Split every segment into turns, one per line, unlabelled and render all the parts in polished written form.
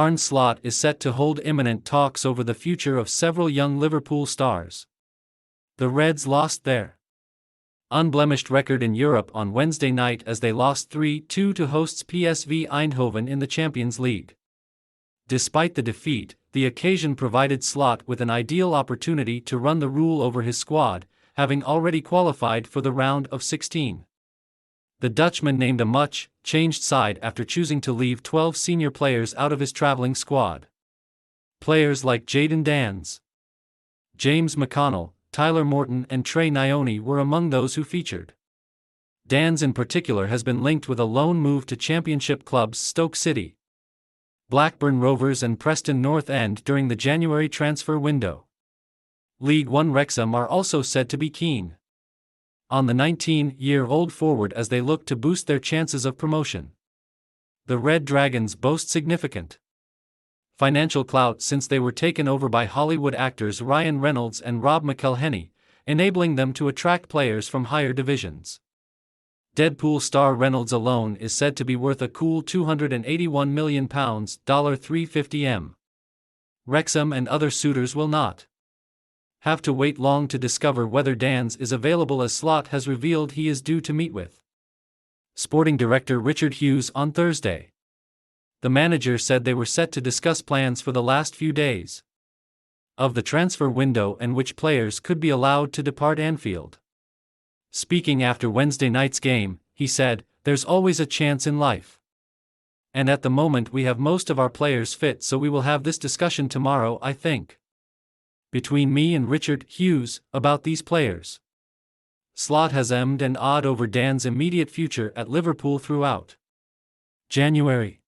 Arne Slot is set to hold imminent talks over the future of several young Liverpool stars. The Reds lost their unblemished record in Europe on Wednesday night as they lost 3-2 to hosts PSV Eindhoven in the Champions League. Despite the defeat, the occasion provided Slot with an ideal opportunity to run the rule over his squad, having already qualified for the round of 16. The Dutchman named a much-changed side after choosing to leave 12 senior players out of his travelling squad. Players like Jadon Danns, James McConnell, Tyler Morton and Trey Nyoni were among those who featured. Danns in particular has been linked with a loan move to Championship clubs Stoke City, Blackburn Rovers and Preston North End during the January transfer window. League One Wrexham are also said to be keen on the 19-year-old forward as they look to boost their chances of promotion. The Red Dragons boast significant financial clout since they were taken over by Hollywood actors Ryan Reynolds and Rob McElhenney, enabling them to attract players from higher divisions. Deadpool star Reynolds alone is said to be worth a cool £281 million, $350m. Wrexham and other suitors will not have to wait long to discover whether Danns is available, as Slot has revealed he is due to meet with Sporting Director Richard Hughes on Thursday. The manager said they were set to discuss plans for the last few days of the transfer window and which players could be allowed to depart Anfield. Speaking after Wednesday night's game, he said, "There's always a chance in life. And at the moment we have most of our players fit, so we will have this discussion tomorrow, I think, between me and Richard Hughes, about these players." Slot has emmed and awed over Danns' immediate future at Liverpool throughout January.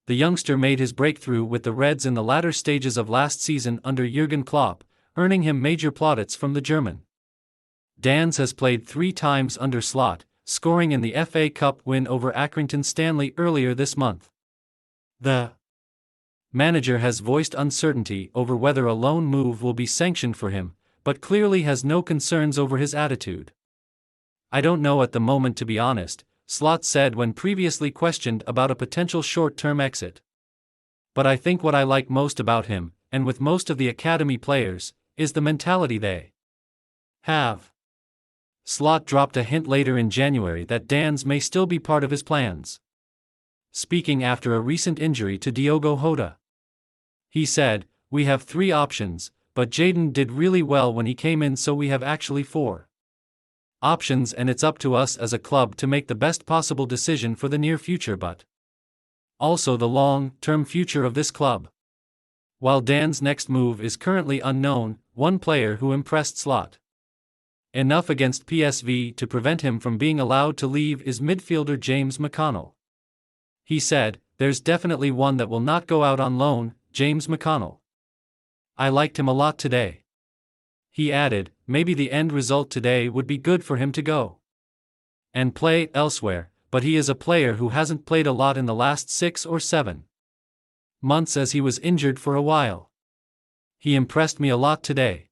The youngster made his breakthrough with the Reds in the latter stages of last season under Jurgen Klopp, earning him major plaudits from the German. Danns has played 3 times under Slot, scoring in the FA Cup win over Accrington Stanley earlier this month. The manager has voiced uncertainty over whether a loan move will be sanctioned for him, but clearly has no concerns over his attitude. "I don't know at the moment, to be honest," Slot said when previously questioned about a potential short-term exit. "But I think what I like most about him, and with most of the academy players, is the mentality they have." Slot dropped a hint later in January that Danns may still be part of his plans. Speaking after a recent injury to Diogo Jota, he said, "We have 3 options, but Jadon did really well when he came in, so we have actually 4 options, and it's up to us as a club to make the best possible decision for the near future but also the long-term future of this club." While Danns' next move is currently unknown, one player who impressed Slot enough against PSV to prevent him from being allowed to leave is midfielder James McConnell. He said, "There's definitely one that will not go out on loan, James McConnell. I liked him a lot today." He added, "Maybe the end result today would be good for him to go and play elsewhere, but he is a player who hasn't played a lot in the last 6 or 7 months as he was injured for a while. He impressed me a lot today."